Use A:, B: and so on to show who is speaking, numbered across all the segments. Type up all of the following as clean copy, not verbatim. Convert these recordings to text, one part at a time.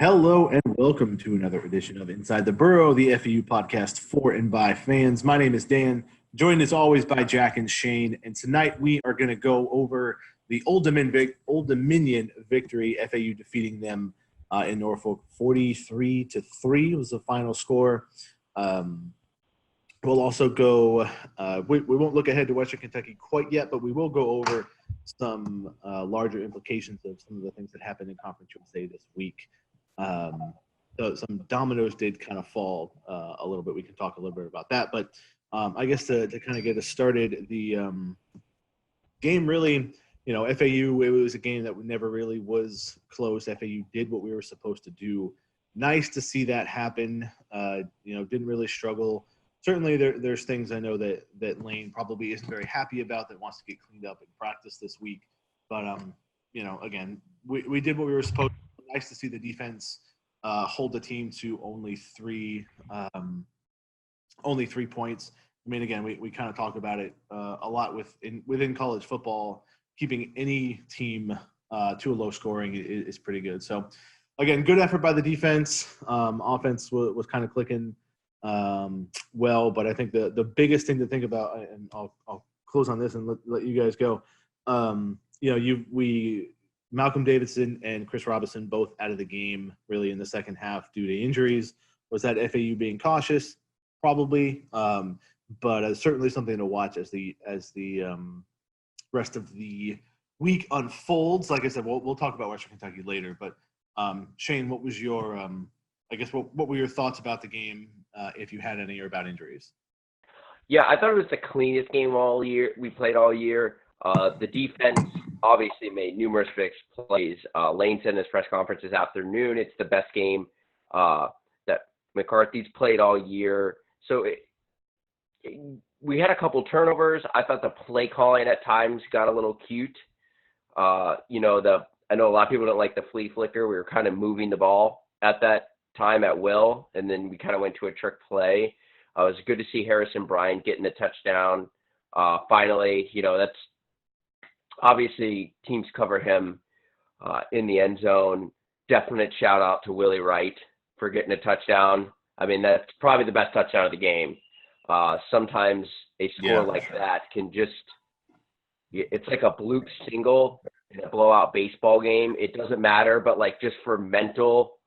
A: Hello and welcome to another edition of Inside the Burrow, the FAU podcast for and by fans. My name is Dan, joined as always by Jack and Shane. And tonight we are going to go over the Old Dominion victory, FAU defeating them in Norfolk 43-3 was the final score. We'll also go we won't look ahead to Western Kentucky quite yet, but we will go over some larger implications of some of the things that happened in Conference USA this week. So some dominoes did kind of fall a little bit. We can talk a little bit about that, but I guess to kind of get us started, the game really, FAU, it was a game that never really was close. FAU did what we were supposed to do. Nice to see that happen. Didn't really struggle. Certainly there's things I know that Lane probably isn't very happy about, that wants to get cleaned up in practice this week. But, again, we did what we were supposed to. Nice to see the defense hold the team to only three points. I mean, again, we kind of talk about it a lot within college football. Keeping any team to a low scoring is pretty good. So, again, good effort by the defense. Offense was kind of clicking well, but I think the biggest thing to think about, and I'll close on this and let you guys go. Malcolm Davidson and Chris Robinson both out of the game really in the second half due to injuries. Was that FAU being cautious? Probably, but certainly something to watch as the rest of the week unfolds. Like I said, we'll talk about Western Kentucky later. But Shane, what was your what were your thoughts about the game, if you had any, or about injuries?
B: Yeah, I thought it was the cleanest game we played all year. The defense obviously made numerous fixed plays. Lane said in his press conference this afternoon it's the best game that McCarthy's played all year. So we had a couple turnovers. I thought the play calling at times got a little cute. I know a lot of people don't like the flea flicker. We were kind of moving the ball at that time at will, and then we kind of went to a trick play. It was good to see Harrison Bryant getting a touchdown. Finally, that's obviously teams cover him in the end zone. Definite shout out to Willie Wright for getting a touchdown. I mean, that's probably the best touchdown of the game. Sometimes a score like that can it's like a Bloop single in a blowout baseball game. It doesn't matter, but just for mental,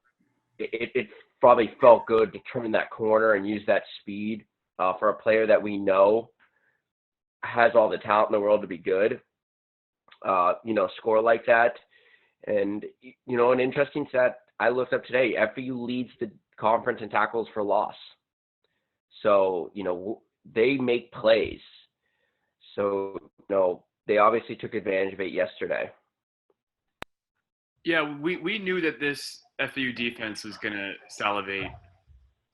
B: it probably felt good to turn that corner and use that speed for a player that we know has all the talent in the world to be good. Score like that. And, an interesting stat I looked up today, FAU leads the conference in tackles for loss. So, they make plays. So, they obviously took advantage of it yesterday.
C: Yeah, we knew that this FAU defense was going to salivate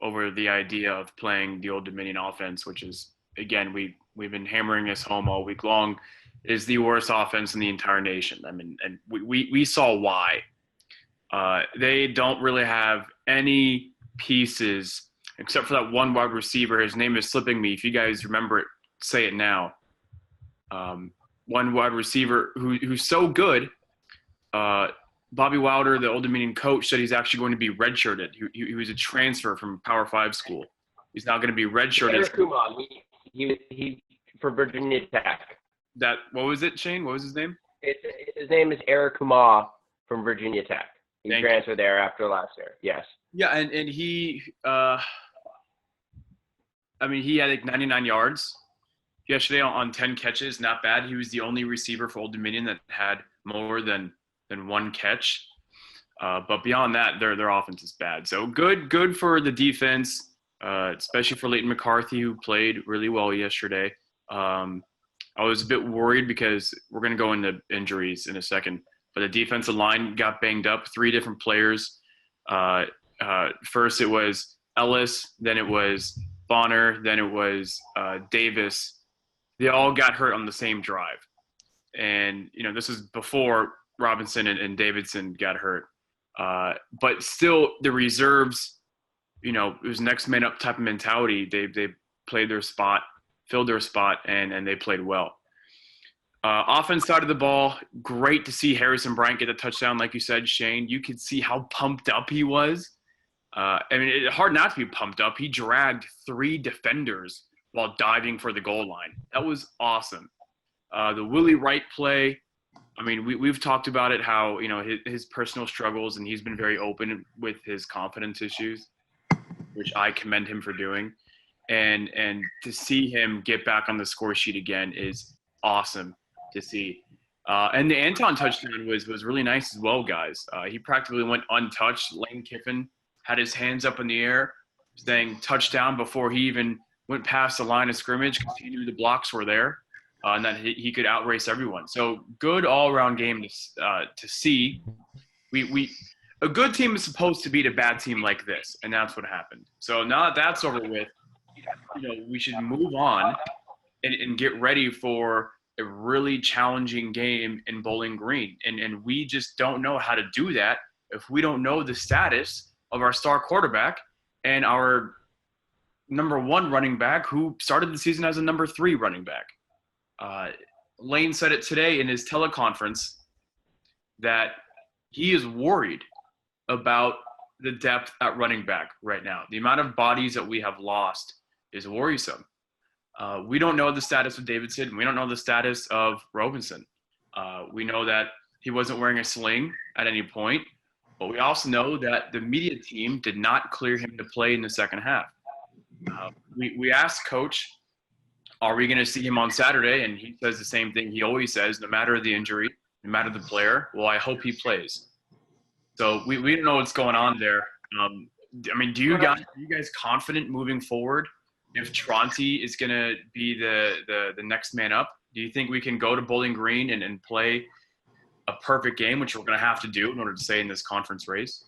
C: over the idea of playing the Old Dominion offense, which is, again, we've been hammering this home all week long, is the worst offense in the entire nation. I mean, and we saw why. They don't really have any pieces except for that one wide receiver. His name is slipping me. If you guys remember it, say it now. One wide receiver who's so good. Bobby Wilder, the Old Dominion coach, said he's actually going to be redshirted. He was a transfer from Power 5 school. He's now going to be redshirted.
B: Eric Kumar, he for Virginia Tech.
C: What was it, Shane? What was his name?
B: His name is Eric Kumar from Virginia Tech. He transferred there after last year. Yes.
C: Yeah, and he he had 99 yards yesterday on 10 catches. Not bad. He was the only receiver for Old Dominion that had more than one catch. But beyond that, their offense is bad. So good for the defense, especially for Leighton McCarthy, who played really well yesterday. I was a bit worried because we're going to go into injuries in a second. But the defensive line got banged up. 3 different players. First it was Ellis, then it was Bonner, then it was Davis. They all got hurt on the same drive. And, this is before Robinson and Davidson got hurt. But still, the reserves, it was next man up type of mentality. They played their spot, filled their spot, and they played well. Offense side of the ball, great to see Harrison Bryant get a touchdown, like you said, Shane. You could see how pumped up he was. It's hard not to be pumped up. He dragged 3 defenders while diving for the goal line. That was awesome. The Willie Wright play, I mean, we've talked about it, how, his personal struggles, and he's been very open with his confidence issues, which I commend him for doing. And to see him get back on the score sheet again is awesome to see. And the Anton touchdown was really nice as well, guys. He practically went untouched. Lane Kiffin had his hands up in the air saying touchdown before he even went past the line of scrimmage because he knew the blocks were there and that he could outrace everyone. So good all-around game to see. A good team is supposed to beat a bad team like this, and that's what happened. So now that that's over with, we should move on and get ready for a really challenging game in Bowling Green. And we just don't know how to do that if we don't know the status of our star quarterback and our number 1 running back who started the season as a number 3 running back. Lane said it today in his teleconference that he is worried about the depth at running back right now. The amount of bodies that we have lost is worrisome. We don't know the status of Davidson. We don't know the status of Robinson. We know that he wasn't wearing a sling at any point, but we also know that the media team did not clear him to play in the second half. We asked Coach, are we going to see him on Saturday? And he says the same thing he always says, no matter the injury, no matter the player, well, I hope he plays. So we don't know what's going on there. Do you guys confident moving forward if Tronte is going to be the next man up? Do you think we can go to Bowling Green and play a perfect game, which we're going to have to do in order to stay in this conference race?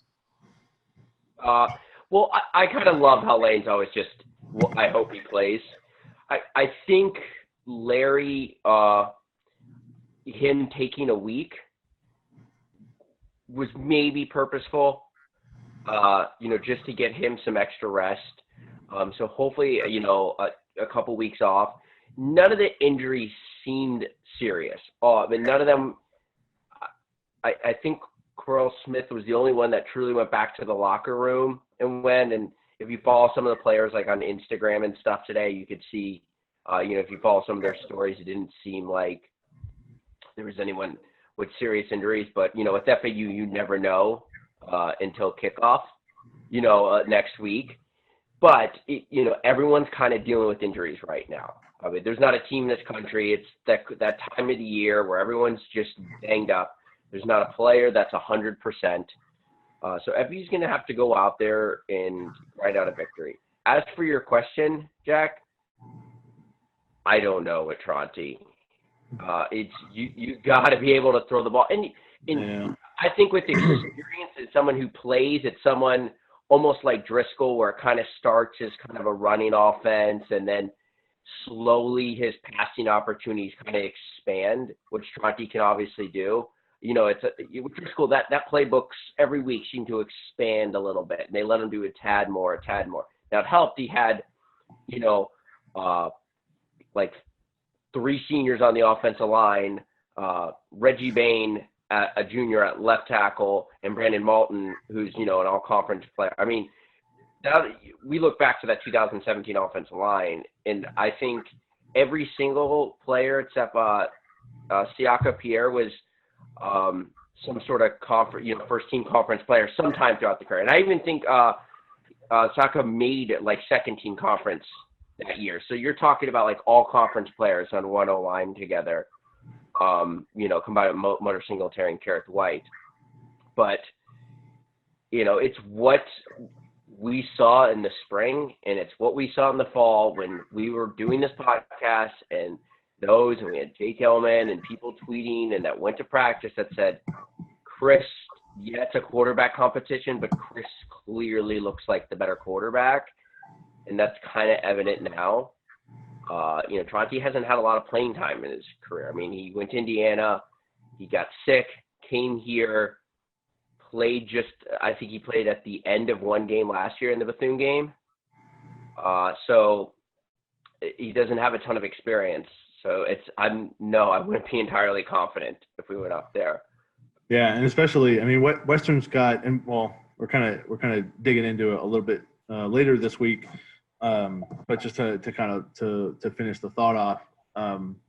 B: Well, I kind of love how Lane's always just, I hope he plays. I think Larry, him taking a week was maybe purposeful, just to get him some extra rest. So hopefully, a couple weeks off. None of the injuries seemed serious. None of them. I think Corral Smith was the only one that truly went back to the locker room and went. And if you follow some of the players like on Instagram and stuff today, you could see, if you follow some of their stories, it didn't seem like there was anyone with serious injuries. But, with FAU, you never know until kickoff, next week. But, everyone's kind of dealing with injuries right now. There's not a team in this country. It's that time of the year where everyone's just banged up. There's not a player that's 100%. So FAU's going to have to go out there and ride out a victory. As for your question, Jack, I don't know with Tronte. It's you got to be able to throw the ball. And I think with experience, as someone who plays, it's someone almost like Driscoll, where it kind of starts as kind of a running offense, and then slowly his passing opportunities kind of expand, which Tronte can obviously do. With Driscoll, that playbooks every week seem to expand a little bit, and they let him do a tad more. Now it helped. He had, like 3 seniors on the offensive line, Reggie Bain, a junior at left tackle, and Brandon Malton, who's, an all-conference player. We look back to that 2017 offensive line, and I think every single player except Siaka Pierre was some sort of first-team conference player sometime throughout the career. And I even think Siaka made like second-team conference that year. So you're talking about like all-conference players on one O-line together. Combined with Motor Singletary and Kareth White. But, it's what we saw in the spring, and it's what we saw in the fall when we were doing this podcast, and we had Jake Ellman and people tweeting and that went to practice that said, Chris, it's a quarterback competition, but Chris clearly looks like the better quarterback. And that's kind of evident now. Tronte hasn't had a lot of playing time in his career. He went to Indiana, he got sick, came here, I think he played at the end of one game last year in the Bethune game. So he doesn't have a ton of experience. So I wouldn't be entirely confident if we went up there.
A: Yeah, and especially, I mean, Western's got, and well, we're kind of digging into it a little bit later this week, but just to finish the thought off,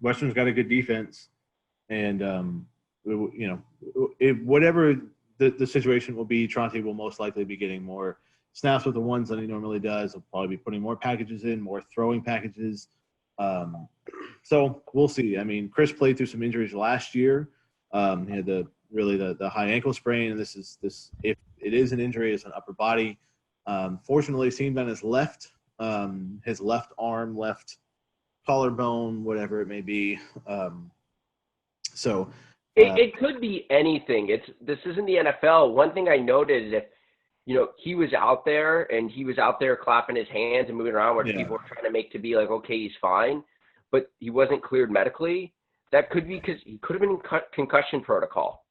A: Western's got a good defense, and whatever the situation will be, Tronte will most likely be getting more snaps with the ones that he normally does. He'll probably be putting more packages in, more throwing packages. So we'll see. I mean, Chris played through some injuries last year. He had the high ankle sprain, and if it is an injury, it's an upper body. Fortunately, it seemed on his left arm, left collarbone, whatever it may be.
B: It could be anything. This isn't the NFL. One thing I noted is if he was out there and he was out there clapping his hands and moving around, where people were trying to make to be like, okay, he's fine, but he wasn't cleared medically. That could be because he could have been in concussion protocol.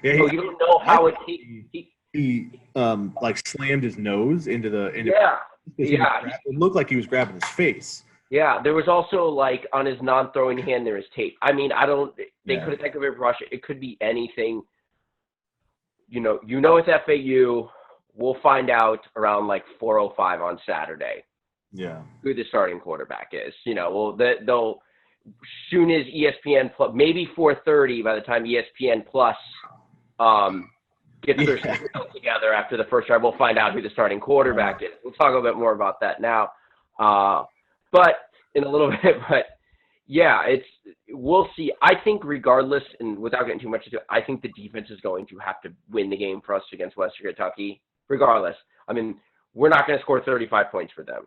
A: Yeah,
B: so you don't know how
A: he slammed his nose into the it looked like he was grabbing his face.
B: Yeah, there was also like on his non-throwing hand there was tape. I mean, they could have taken a brush. It could be anything. It's FAU. We'll find out around like 4:05 on Saturday.
A: Yeah,
B: who the starting quarterback is. They'll soon as ESPN Plus, maybe 4:30 by the time ESPN Plus gets their signal together after the first drive, we'll find out who the starting quarterback is. We'll talk a bit more about that now, but in a little bit. But yeah, we'll see. I think regardless, and without getting too much into it, I think the defense is going to have to win the game for us against Western Kentucky. Regardless, I mean, we're not going to score 35 points for them.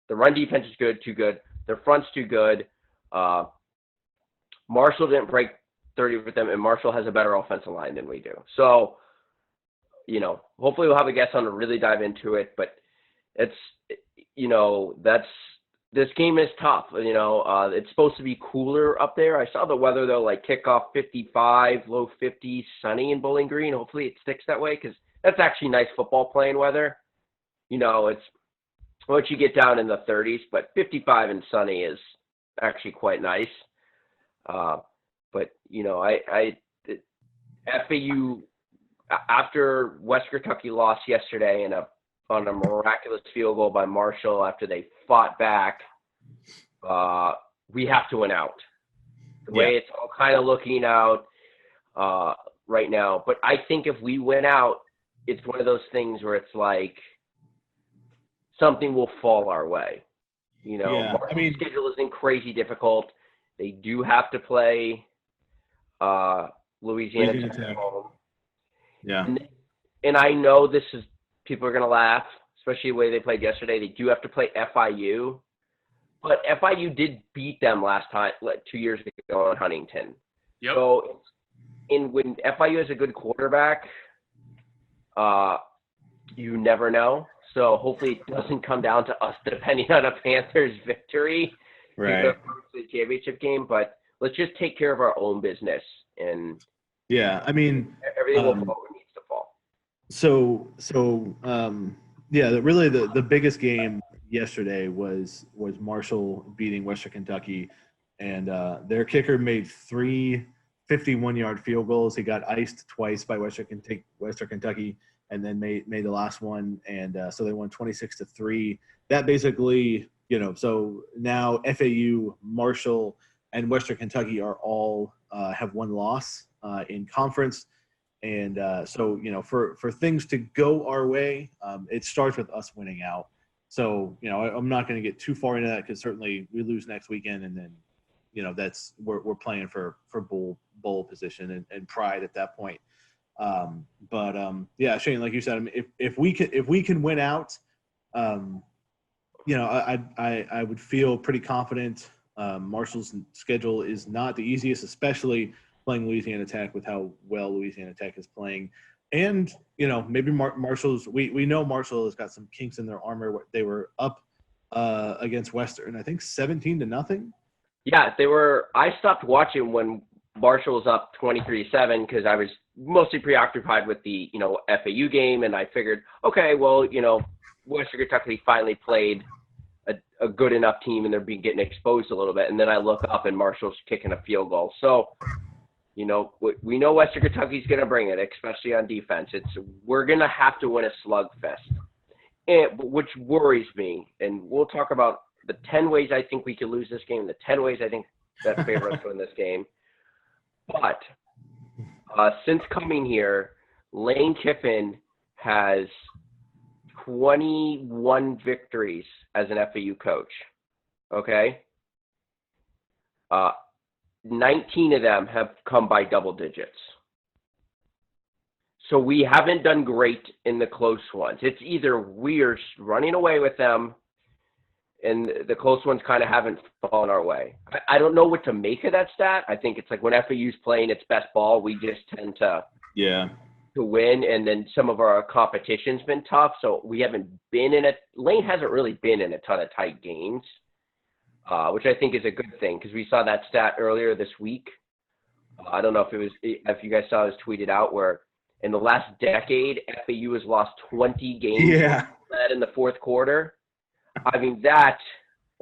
B: The run defense is too good. Their front's too good. Marshall didn't break 30 with them, and Marshall has a better offensive line than we do. So, hopefully we'll have a guest on to really dive into it. But this game is tough. It's supposed to be cooler up there. I saw the weather though, like kickoff 55, low 50s, sunny in Bowling Green. Hopefully it sticks that way because that's actually nice football playing weather. It's once you get down in the 30s, but 55 and sunny is actually quite nice. But FAU after West Kentucky lost yesterday on a miraculous field goal by Marshall after they fought back, we have to win out. The way it's all kind of looking out right now. But I think if we win out, it's one of those things where it's like something will fall our way. Marshall's schedule isn't crazy difficult. They do have to play Louisiana Tech at home.
A: Yeah.
B: And I know people are going to laugh, especially the way they played yesterday. They do have to play FIU. But FIU did beat them last time, 2 years ago in Huntington.
C: Yep.
B: So when FIU has a good quarterback, you never know. So hopefully it doesn't come down to us depending on a Panthers victory to the championship game. But let's just take care of our own business, and
A: everything
B: everything will fall where it needs to fall.
A: The biggest game yesterday was Marshall beating Western Kentucky, and their kicker made 3 51-yard field goals. He got iced twice by Western Kentucky, and then made the last one, and so they won 26-3. That basically, so now FAU, Marshall, and Western Kentucky are all have one loss in conference, and so for things to go our way, it starts with us winning out. So I'm not going to get too far into that because certainly we lose next weekend, and then that's we're playing for bowl position and pride at that point. Shane, like you said, I mean, if we can win out, I would feel pretty confident. Marshall's schedule is not the easiest, especially playing Louisiana Tech with how well Louisiana Tech is playing. And, maybe Marshall's – we know Marshall has got some kinks in their armor. They were up against Western, I think 17-0.
B: Yeah, they were – I stopped watching when Marshall was up 23-7 because I was mostly preoccupied with the, FAU game, and I figured, okay, well, Western Kentucky finally played a good enough team and they're getting exposed a little bit. And then I look up and Marshall's kicking a field goal. So, we know Western Kentucky's going to bring it, especially on defense. We're going to have to win a slugfest, which worries me. And we'll talk about the 10 ways I think we could lose this game, the 10 ways I think that favor us to win this game. But since coming here, Lane Kiffin has 21 victories as an FAU coach. Okay? 19 of them have come by double digits. So we haven't done great in the close ones. It's either we're running away with them and the close ones kind of haven't fallen our way. I don't know what to make of that stat. I think it's like when FAU's playing its best ball, we just tend to win, and then some of our competition's been tough. So we haven't been Lane hasn't really been in a ton of tight games, which I think is a good thing because we saw that stat earlier this week. I don't know if you guys saw it was tweeted out where in the last decade, FAU has lost 20 games in the fourth quarter. I mean,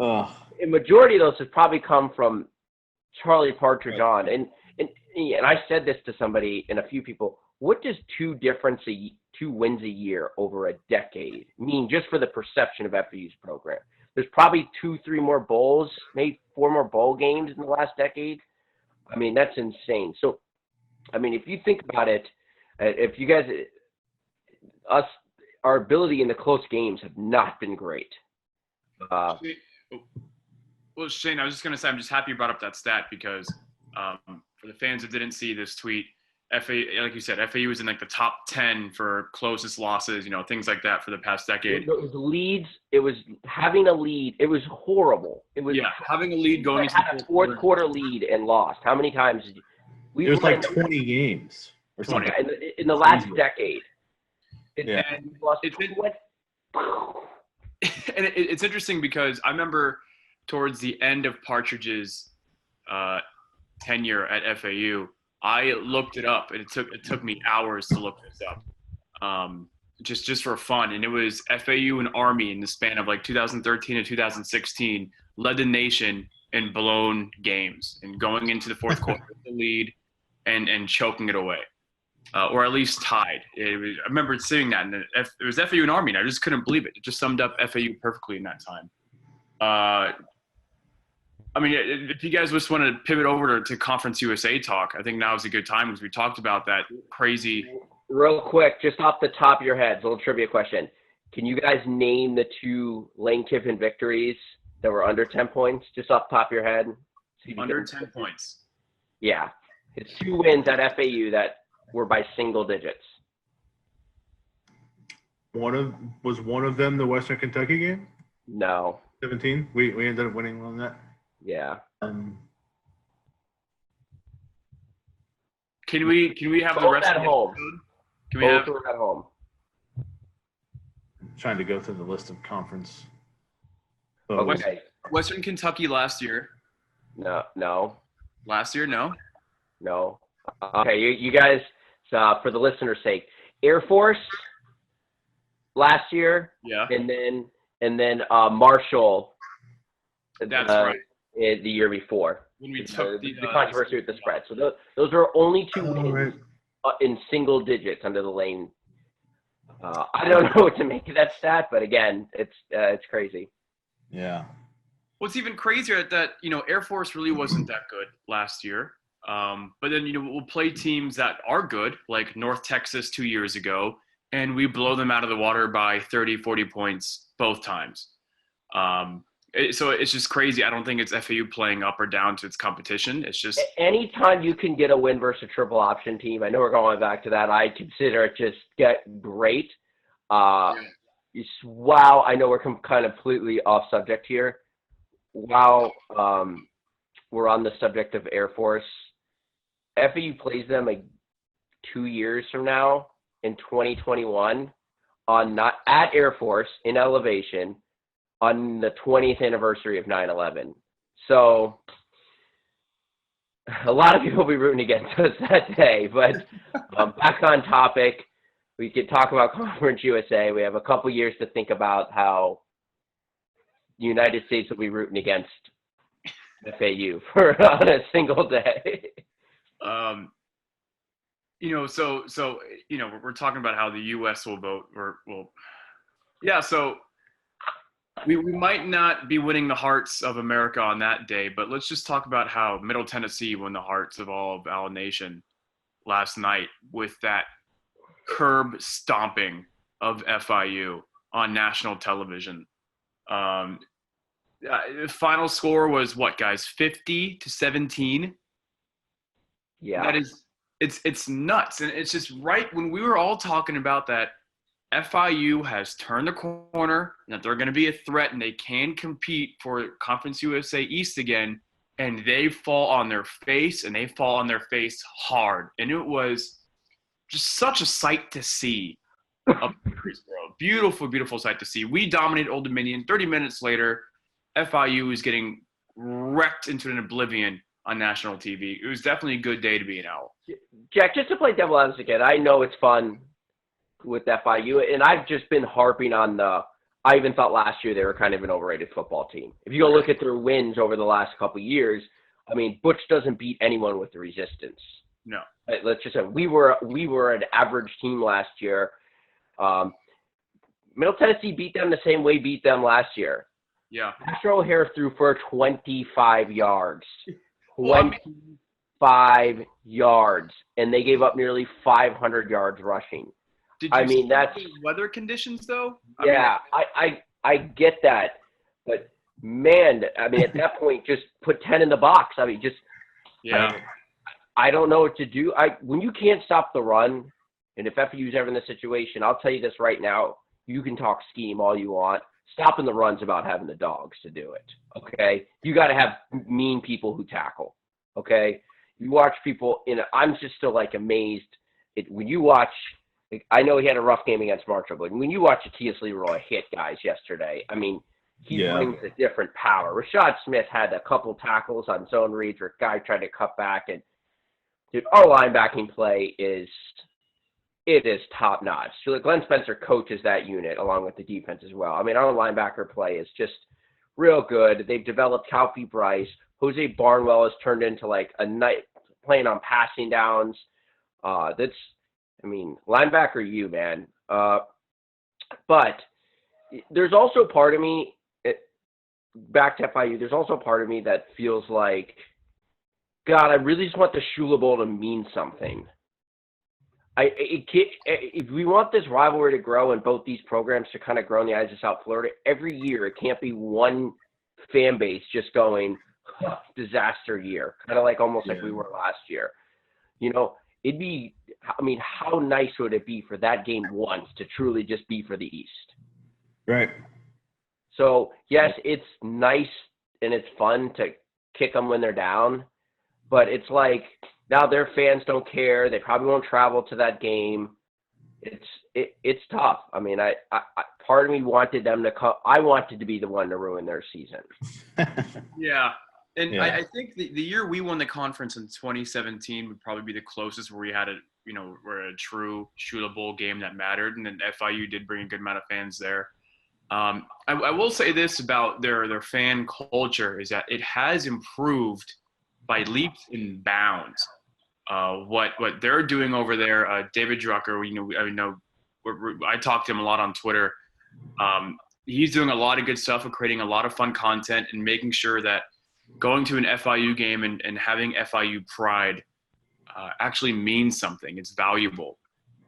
B: a majority of those have probably come from Charlie Partridge on. And I said this to somebody and a few people, what does two wins a year over a decade mean just for the perception of FAU's program? There's probably 2-3 more bowls, maybe 4 more bowl games in the last decade. I mean, that's insane. So, I mean, if you think about it, if you guys, our ability in the close games have not been great.
C: Well, Shane, I was just going to say, I'm just happy you brought up that stat because for the fans that didn't see this tweet, FAU, like you said, FAU was in like the top 10 for closest losses, things like that for the past decade.
B: It was leads. It was having a lead. It was horrible. It was
C: having a lead going into
B: the fourth quarter lead and lost. How many times did
A: we? It was like 20 games or something
B: in the last decade.
C: It's interesting because I remember towards the end of Partridge's tenure at FAU, I looked it up, and it took me hours to look this up, just for fun. And it was FAU and Army in the span of like 2013 to 2016 led the nation in blown games and going into the fourth quarter with the lead and choking it away, or at least tied. I remember seeing that, and it was FAU and Army, and I just couldn't believe it. It just summed up FAU perfectly in that time. I mean, if you guys just want to pivot over to Conference USA talk, I think now is a good time because we talked about that crazy.
B: Real quick, just off the top of your heads, a little trivia question. Can you guys name the 2 Lane Kiffin victories that were under 10 points, just off the top of your head?
C: Under 10 points.
B: Yeah. It's 2 wins at FAU that were by single digits.
A: Was one of them the Western Kentucky game?
B: No.
A: 17? We ended up winning on that.
B: Yeah.
C: Can we have the rest
B: at
C: of
B: home?
C: Can we have
B: at home?
A: I'm trying to go through the list of conference.
B: Okay.
C: Western Kentucky last year.
B: No.
C: Last year, no.
B: No. Okay, you guys. For the listener's sake, Air Force last year. Yeah. And then Marshall.
C: That's right.
B: The year before.
C: When we took
B: the controversy with the spread. So those are only 2 wins in single digits under the Lane. I don't know what to make of that stat, but again, it's crazy.
A: Yeah.
C: What's even crazier that Air Force really wasn't that good last year. But then we'll play teams that are good, like North Texas 2 years ago, and we blow them out of the water by 30, 40 points both times. So it's just crazy. I don't think it's FAU playing up or down to its competition. It's just
B: anytime you can get a win versus a triple option team. I know we're going back to that. I consider it just great. Wow, I know we're kind of completely off subject here. Wow, we're on the subject of Air Force. FAU plays them like 2 years from now in 2021 not at Air Force in Elevation on the 20th anniversary of 9/11. So a lot of people will be rooting against us that day. But back on topic, we could talk about Conference USA. We have a couple years to think about how the United States will be rooting against FAU for on a single day.
C: We're talking about how the U.S. will vote, so we might not be winning the hearts of America on that day, but let's just talk about how Middle Tennessee won the hearts of all of our nation last night with that curb stomping of FIU on national television. The final score was what, guys? 50-17.
B: Yeah,
C: that is, it's nuts, and it's just right when we were all talking about that. FIU has turned the corner, and that they're going to be a threat, and they can compete for Conference USA East again, and they fall on their face, and they fall on their face hard. And it was just such a sight to see. Beautiful, beautiful sight to see. We dominated Old Dominion. 30 minutes later, FIU is getting wrecked into an oblivion on national TV. It was definitely a good day to be an Owl.
B: Jack, just to play devil advocate, I know it's fun with FIU, and I've just been harping on I even thought last year they were kind of an overrated football team. If you go look at their wins over the last couple of years, I mean, Butch doesn't beat anyone with the resistance.
C: No.
B: Let's just say we were an average team last year. Middle Tennessee beat them the same way beat them last year.
C: Yeah.
B: Asher O'Hare threw for 25 yards. 25 yards, and they gave up nearly 500 yards rushing.
C: That's weather conditions, though.
B: I get that, but man, I mean, at that point, just put 10 in the box. I mean, I don't know what to do. When you can't stop the run, and if FU's ever in this situation, I'll tell you this right now: you can talk scheme all you want. Stopping the run's about having the dogs to do it. Okay, you got to have mean people who tackle. Okay, you watch people, I'm just still like amazed when you watch. I know he had a rough game against Marshall, but when you watch Atias Leroy hit guys yesterday, I mean, he brings a different power. Rashad Smith had a couple tackles on zone reads where a guy tried to cut back, and dude, our linebacking play is top notch. So Glenn Spencer coaches that unit along with the defense as well. I mean, our linebacker play is just real good. They've developed Calfee Bryce. Jose Barnwell has turned into like a night playing on passing downs. Linebacker you, man. But there's also part of me, back to FIU, there's also part of me that feels like, God, I really just want the Shula Bowl to mean something. If we want this rivalry to grow and both these programs to kind of grow in the eyes of South Florida, every year it can't be one fan base just going, disaster year, kind of like almost like we were last year. It'd be, how nice would it be for that game once to truly just be for the East?
A: Right.
B: So, yes, it's nice and it's fun to kick them when they're down, but it's like now their fans don't care. They probably won't travel to that game. It's tough. I mean, I part of me wanted them to come. I wanted to be the one to ruin their season.
C: Yeah. And I think the year we won the conference in 2017 would probably be the closest where we had a true Shula Bowl game that mattered. And then FIU did bring a good amount of fans there. I will say this about their fan culture is that it has improved by leaps and bounds. What they're doing over there, David Drucker, I talked to him a lot on Twitter. He's doing a lot of good stuff of creating a lot of fun content and making sure that going to an FIU game and having FIU pride actually means something. It's valuable.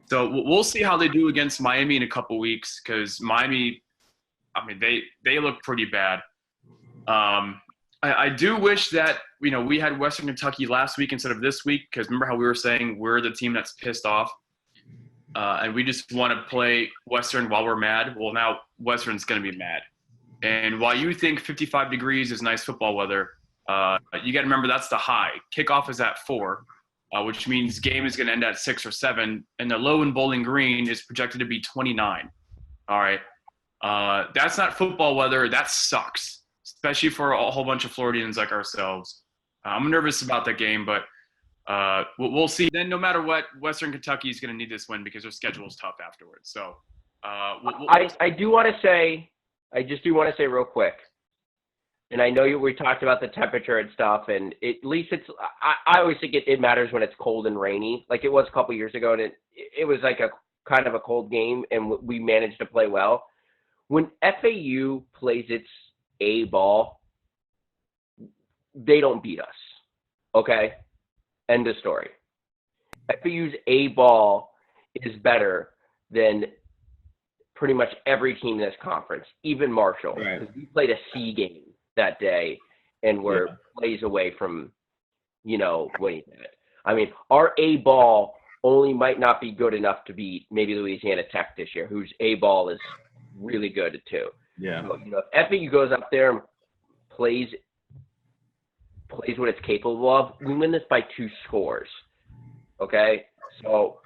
C: So we'll see how they do against Miami in a couple weeks because Miami, they look pretty bad. I do wish that, we had Western Kentucky last week instead of this week because remember how we were saying we're the team that's pissed off and we just want to play Western while we're mad. Well, now Western's going to be mad. And while you think 55 degrees is nice football weather, you got to remember that's the high. Kickoff is at 4, which means game is going to end at 6 or 7, and the low in Bowling Green is projected to be 29. All right. That's not football weather. That sucks, especially for a whole bunch of Floridians like ourselves. I'm nervous about that game, but we'll see. Then no matter what, Western Kentucky is going to need this win because their schedule is tough afterwards. So I just do want to say real quick,
B: and I know we talked about the temperature and stuff, and at least I always think it matters when it's cold and rainy. Like it was a couple years ago, and it was like a kind of a cold game, and we managed to play well. When FAU plays its A ball, they don't beat us. Okay? End of story. FAU's A ball is better than pretty much every team in this conference, even Marshall.
A: Right.
B: Because we played a C game that day and we're plays away from, winning it. I mean, our A ball only might not be good enough to beat maybe Louisiana Tech this year, whose A ball is really good too.
A: Yeah.
B: So, if FAU goes up there and plays what it's capable of, we win this by 2 scores. Okay? So,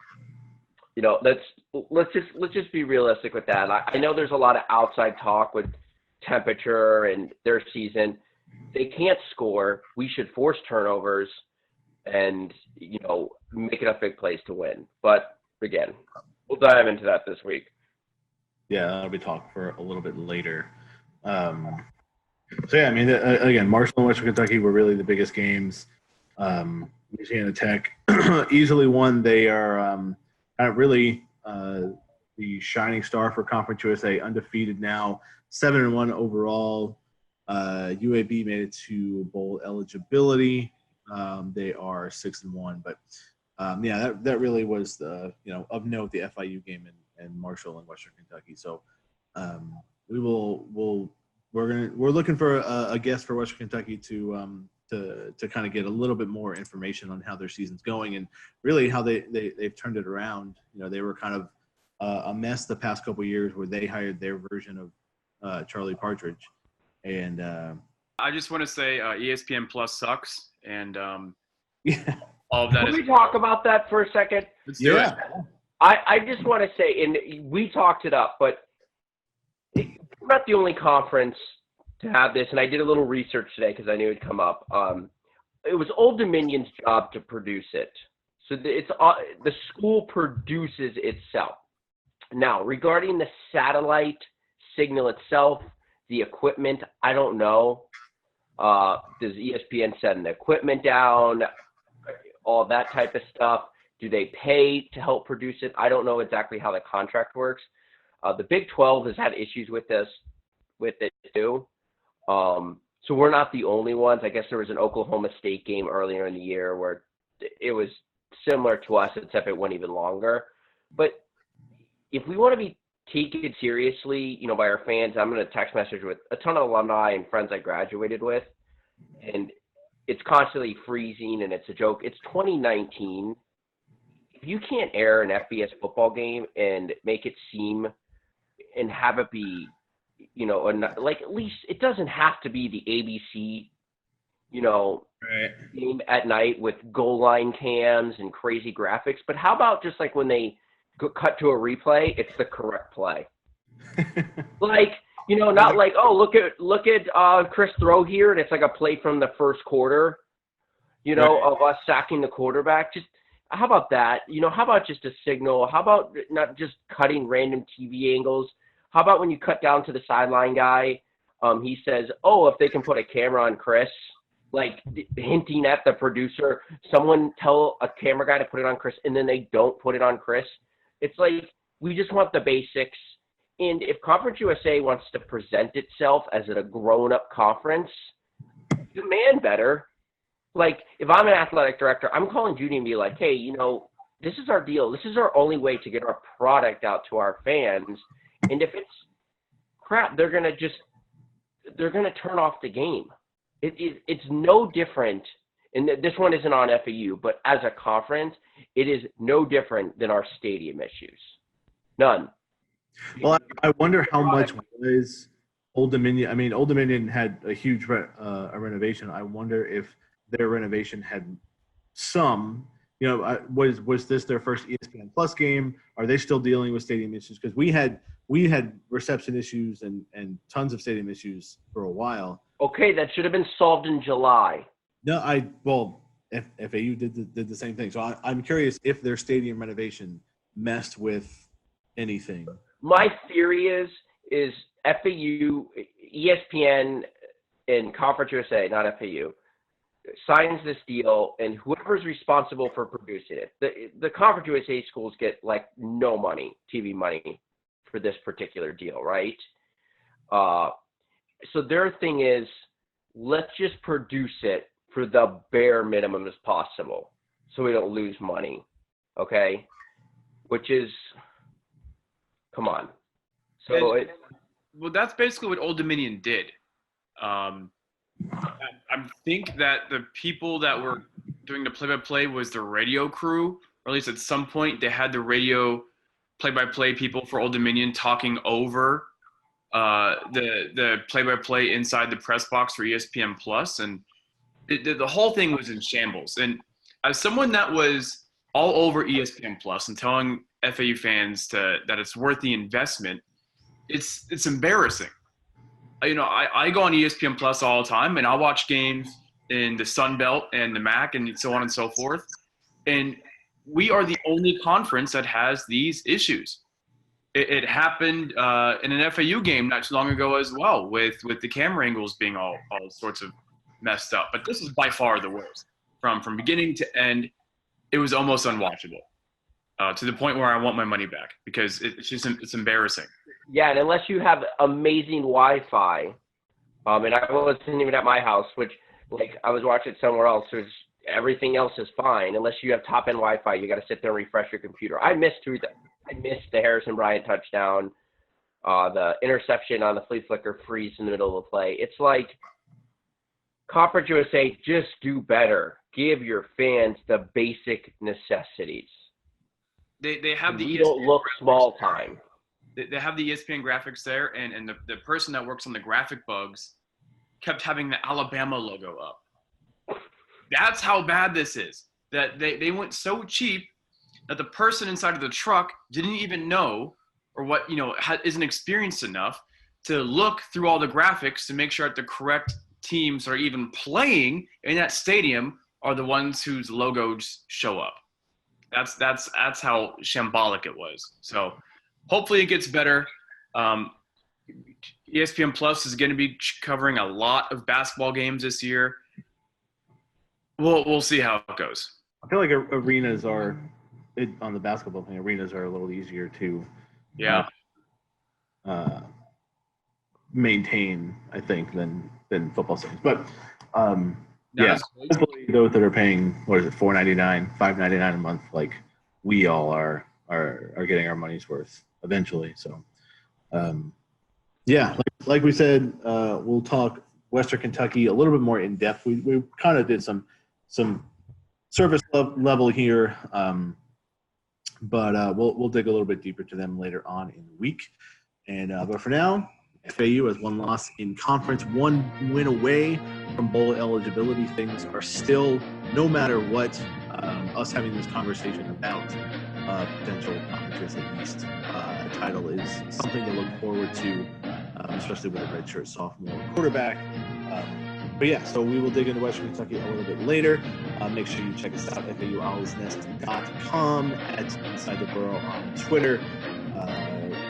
B: let's just be realistic with that. I know there's a lot of outside talk with temperature and their season. They can't score. We should force turnovers and, make enough big plays to win. But again, we'll dive into that this week.
A: Yeah, that'll be talked for a little bit later. So, yeah, I mean, again, Marshall and Western Kentucky were really the biggest games. Louisiana Tech easily won. They are really the shining star for Conference USA, undefeated now, 7-1 overall. UAB made it to bowl eligibility. They are 6-1, but that really was the of note, the FIU game and Marshall and Western Kentucky. So we're looking for a guest for Western Kentucky to kind of get a little bit more information on how their season's going and really how they've turned it around. They were kind of a mess the past couple of years where they hired their version of Charlie Partridge. And
C: I just want to say ESPN Plus sucks, and
B: all of that. Can we talk about that for a second?
C: Let's do it.
B: I just want to say, and we talked it up, but we're not the only conference to have this, and I did a little research today because I knew it'd come up. It was Old Dominion's job to produce it. So the school produces itself. Now, regarding the satellite signal itself, the equipment, I don't know. Does ESPN send the equipment down? All that type of stuff. Do they pay to help produce it? I don't know exactly how the contract works. The Big 12 has had issues with it too. So we're not the only ones. I guess there was an Oklahoma State game earlier in the year where it was similar to us, except it went even longer. But if we want to be taken seriously, by our fans, I'm going to text message with a ton of alumni and friends I graduated with, and it's constantly freezing and it's a joke. It's 2019. If you can't air an FBS football game and make it seem and have it be, like at least it doesn't have to be the ABC, game at night with goal line cams and crazy graphics. But how about just like when they cut to a replay, it's the correct play. Like, not like, oh, look at Chris throw here, and it's like a play from the first quarter, of us sacking the quarterback. Just how about that? How about just a signal? How about not just cutting random TV angles? How about when you cut down to the sideline guy, he says, oh, if they can put a camera on Chris, like hinting at the producer, someone tell a camera guy to put it on Chris, and then they don't put it on Chris. It's like, we just want the basics. And if Conference USA wants to present itself as a grown-up conference, demand better. Like, if I'm an athletic director, I'm calling Judy and be like, hey, this is our deal. This is our only way to get our product out to our fans. And if it's crap, they're going to turn off the game. It's no different. And this one isn't on FAU, but as a conference, it is no different than our stadium issues. None.
A: Well, I wonder how much was Old Dominion. I mean, Old Dominion had a huge renovation. I wonder if their renovation had some. Was this their first ESPN Plus game? Are they still dealing with stadium issues? Because we had reception issues and tons of stadium issues for a while.
B: Okay, that should have been solved in July.
A: No, FAU did the same thing. So I'm curious if their stadium renovation messed with anything.
B: My theory is FAU, ESPN in Conference USA, not FAU, signs this deal, and whoever's responsible for producing it, the Conference USA schools get like no money, TV money, for this particular deal, right? So their thing is, let's just produce it for the bare minimum as possible, so we don't lose money, okay? Which is, come on. So
C: well, that's basically what Old Dominion did. I think that the people that were doing the play-by-play was the radio crew, or at least at some point they had the radio play-by-play people for Old Dominion talking over the play-by-play inside the press box for ESPN Plus, and the whole thing was in shambles. And as someone that was all over ESPN Plus and telling FAU fans that it's worth the investment, it's embarrassing. You know, I go on ESPN Plus all the time, and I'll watch games in the Sun Belt and the MAC and so on and so forth. And we are the only conference that has these issues. It happened in an FAU game not too long ago as well, with the camera angles being all sorts of messed up. But this is by far the worst. From beginning to end, it was almost unwatchable, to the point where I want my money back, because it's embarrassing.
B: Yeah, and unless you have amazing Wi-Fi, and I wasn't even at my house, which, like, I was watching it somewhere else, so everything else is fine. Unless you have top-end Wi-Fi, you got to sit there and refresh your computer. I missed the Harrison Bryant touchdown, the interception on the flea flicker freeze in the middle of the play. It's like, Conference USA, just do better. Give your fans the basic necessities.
C: They have the
B: You don't look small time.
C: They have the ESPN graphics there, and the person that works on the graphic bugs kept having the Alabama logo up. That's how bad this is. That they went so cheap that the person inside of the truck didn't even know, or what, isn't experienced enough to look through all the graphics to make sure that the correct teams are even playing in that stadium are the ones whose logos show up. That's how shambolic it was. So hopefully it gets better. ESPN Plus is going to be covering a lot of basketball games this year. We'll see how it goes.
A: I feel like arenas are, on the basketball thing, arenas are a little easier to maintain, I think, than football stadiums. But hopefully those that are paying, what is it, $4.99, $5.99 a month, like we all are getting our money's worth eventually. So, like we said, we'll talk Western Kentucky a little bit more in depth. We kind of did some surface level here, but we'll dig a little bit deeper to them later on in the week. And but for now, FAU has one loss in conference, one win away from bowl eligibility. Things are still, no matter what, us having this conversation about potential Conference USA East title is something to look forward to, especially with a redshirt sophomore quarterback. But yeah, so we will dig into Western Kentucky a little bit later. Make sure you check us out at FAUOwlsNest.com, at Inside the Burrow on Twitter,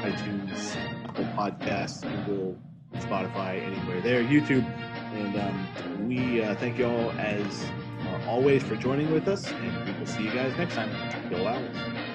A: iTunes, Apple Podcasts, Google, Spotify, anywhere there, YouTube. And we thank you all as always for joining with us, and we will see you guys next time. Go Owls.